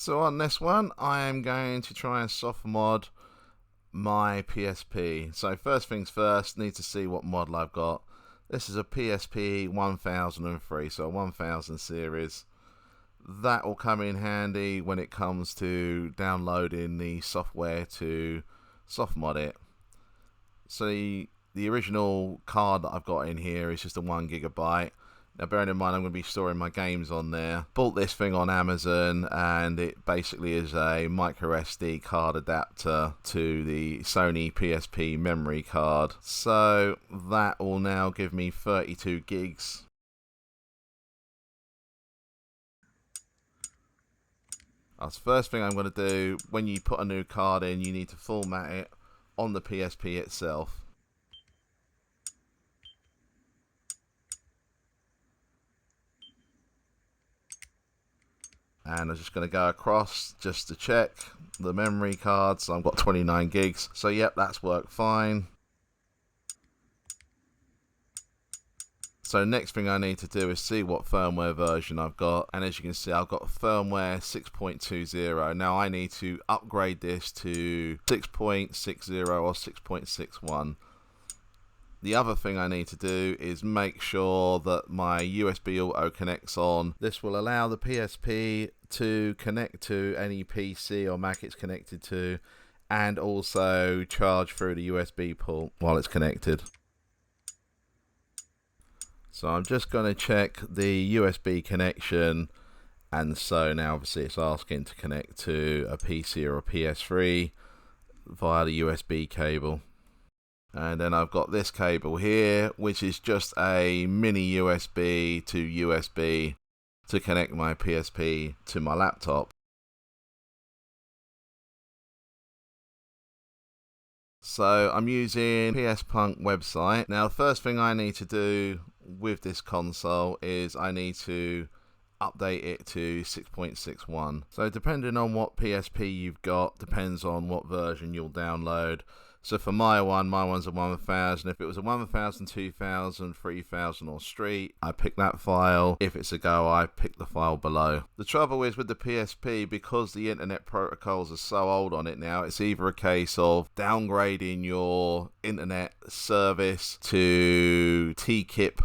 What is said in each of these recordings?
So on this one, I am going to try and soft mod my PSP. So first things first, need to see what model I've got. This is a PSP 1003, so a 1000 series. That will come in handy when it comes to downloading the software to soft mod it. So the original card that I've got in here is just a 1 GB. Now bearing in mind I'm going to be storing my games on there. Bought this thing on Amazon, and it basically is a micro SD card adapter to the Sony PSP memory card. So that will now give me 32 gigs. That's the first thing I'm going to do. When you put a new card in, you need to format it on the PSP itself. And I'm just going to go across just to check the memory card. So I've got 29 gigs. So yep, that's worked fine. So next thing I need to do is see what firmware version I've got. And as you can see, I've got firmware 6.20. Now I need to upgrade this to 6.60 or 6.61. The other thing I need to do is make sure that my USB auto connects on. This will allow the PSP to connect to any PC or Mac it's connected to, and also charge through the USB port while it's connected. So I'm just going to check the USB connection, and so now obviously it's asking to connect to a PC or a PS3 via the USB cable. And then I've got this cable here, which is just a mini USB to USB to connect my PSP to my laptop. So I'm using PS Punk website. Now the first thing I need to do with this console is I need to update it to 6.61. So depending on what PSP you've got, depends on what version you'll download. So for my one's a 1000. If it was a 1000, 2000, 3000 or Street, I pick that file. If it's a Go, I pick the file below. The trouble is with the PSP, because the internet protocols are so old on it now, it's either a case of downgrading your internet service to TKIP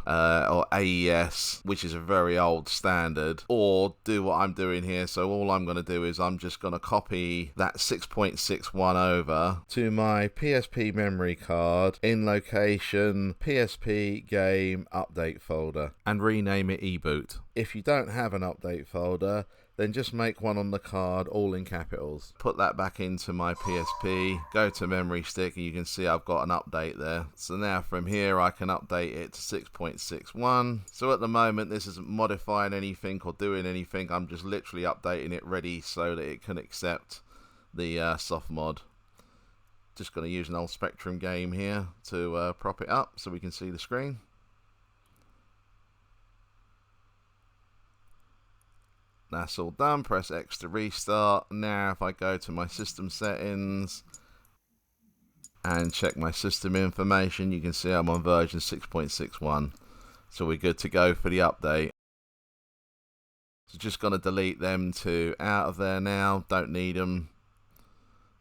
or AES, which is a very old standard, or do what I'm doing here. So all I'm going to do is I'm just going to copy that 6.61 over to my PSP memory card in location PSP game update folder and rename it eBoot. If you don't have an update folder, then just make one on the card, all in capitals. Put that back into my PSP, go to memory stick, and you can see I've got an update there. So now from here I can update it to 6.61. So at the moment this isn't modifying anything or doing anything, I'm just literally updating it ready so that it can accept the soft mod. Just going to use an old Spectrum game here to prop it up so we can see the screen. That's all done. Press X to restart. Now if I go to my system settings and check my system information, you can see I'm on version 6.61. So we're good to go for the update. So just going to delete them two out of there now. Don't need them.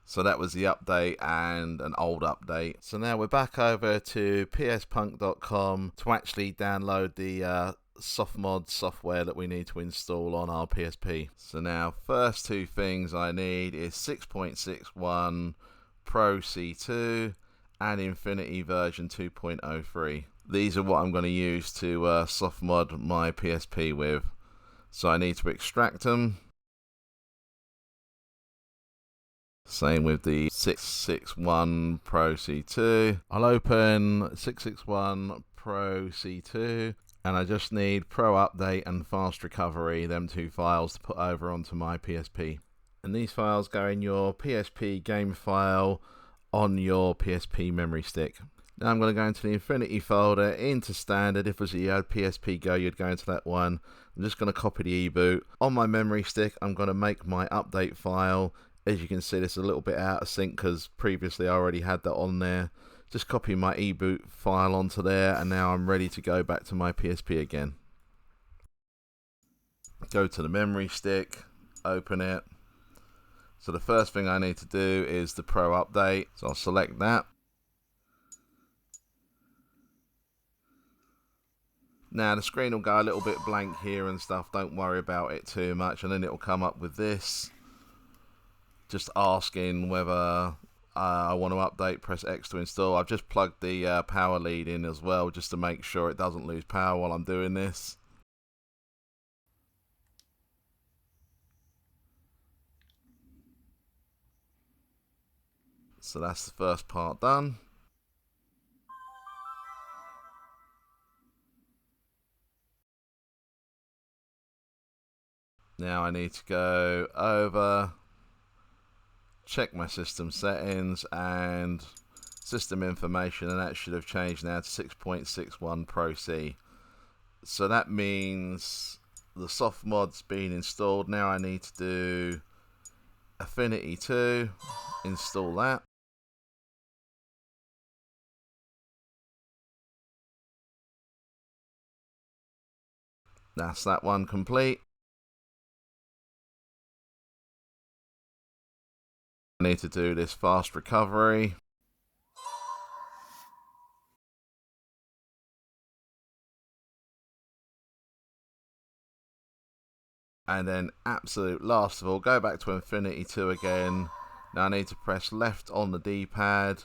So that was the update, and an old update. So now we're back over to pspunk.com to actually download the Softmod software that we need to install on our PSP. So now first two things I need is 6.61 Pro C2 and Infinity version 2.03. These are what I'm going to use to softmod my PSP with. So I need to extract them. Same with the 661 Pro C2. I'll open 661 Pro C2, and I just need Pro Update and Fast Recovery, them two files, to put over onto my PSP. And these files go in your PSP game file on your PSP memory stick. Now I'm going to go into the Infinity folder, into Standard. If it was you had PSP Go, you'd go into that one. I'm just going to copy the eBoot. On my memory stick, I'm going to make my update file. As you can see, this is a little bit out of sync because previously I already had that on there. Just copy my eBoot file onto there, and now I'm ready to go back to my PSP again. Go to the memory stick, open it, So the first thing I need to do is the Pro update. So I'll select that. Now the screen will go a little bit blank here and stuff, don't worry about it too much, and then it will come up with this, just asking whether I want to update. Press X to install. I've just plugged the power lead in as well, just to make sure it doesn't lose power while I'm doing this. So that's the first part done. Now I need to go over, check my system settings and system information, and that should have changed now to 6.61 Pro C. So that means the softmod's been installed. Now I need to do Affinity 2, install that. That's that one complete. I need to do this fast recovery. And then absolute last of all, go back to Infinity 2 again. Now I need to press left on the D-pad.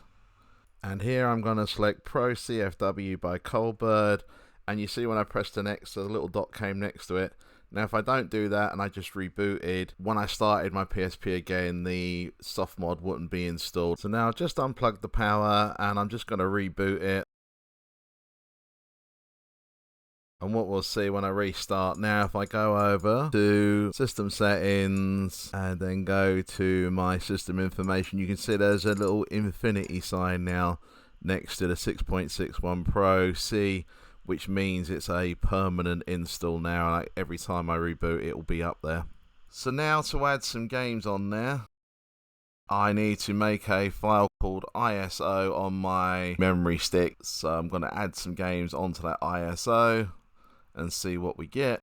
And here I'm going to select Pro CFW by Colbird. And you see when I pressed the next, the little dot came next to it. Now if I don't do that and I just rebooted, when I started my PSP again, the Softmod wouldn't be installed. So now I've just unplugged the power and I'm just going to reboot it. And what we'll see when I restart, now if I go over to system settings and then go to my system information, you can see there's a little infinity sign now next to the 6.61 Pro C, which means it's a permanent install now. Like every time I reboot, it will be up there. So now to add some games on there, I need to make a file called ISO on my memory stick. So I'm going to add some games onto that ISO and see what we get.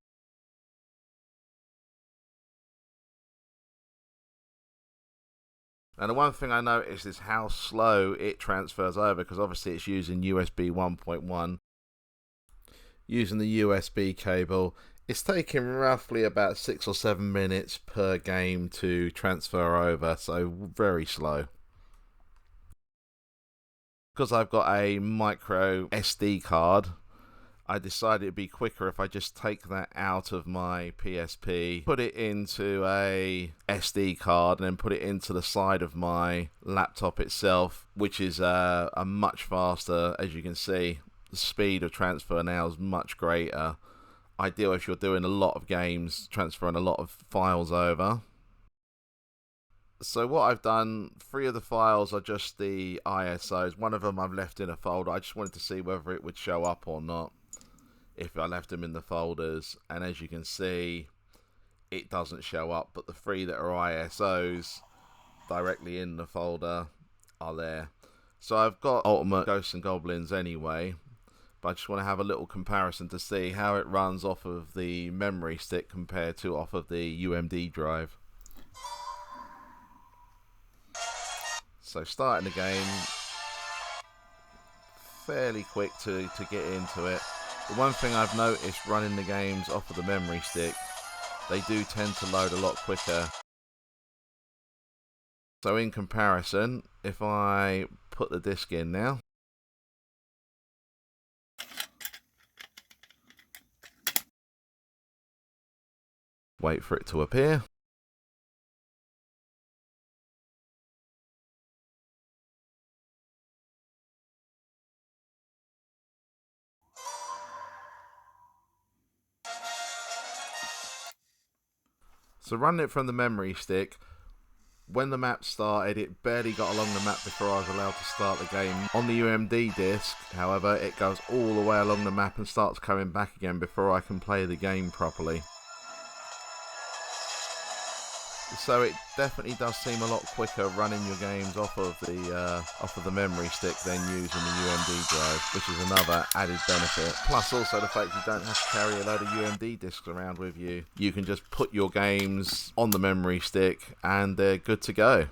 And the one thing I noticed is how slow it transfers over, because obviously it's using USB 1.1. Using the USB cable, it's taking roughly about 6 or 7 minutes per game to transfer over, so very slow. Because I've got a micro SD card, I decided it'd be quicker if I just take that out of my PSP, put it into a SD card, and then put it into the side of my laptop itself, which is a much faster, as you can see. The speed of transfer now is much greater. Ideal if you're doing a lot of games, transferring a lot of files over. So what I've done, 3 of the files are just the ISOs. One of them I've left in a folder. I just wanted to see whether it would show up or not if I left them in the folders. And as you can see, it doesn't show up. But the 3 that are ISOs directly in the folder are there. So I've got Ultimate Ghosts and Goblins anyway. But I just want to have a little comparison to see how it runs off of the memory stick compared to off of the UMD drive. So starting the game, fairly quick to get into it. The one thing I've noticed running the games off of the memory stick, they do tend to load a lot quicker. So in comparison, if I put the disc in now, wait for it to appear. So running it from the memory stick, when the map started, it barely got along the map before I was allowed to start the game. On the UMD disc, however, it goes all the way along the map and starts coming back again before I can play the game properly. So it definitely does seem a lot quicker running your games off of the memory stick than using the UMD drive, which is another added benefit. Plus also the fact you don't have to carry a load of UMD discs around with you. You can just put your games on the memory stick and they're good to go.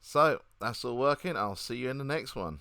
So that's all working. I'll see you in the next one.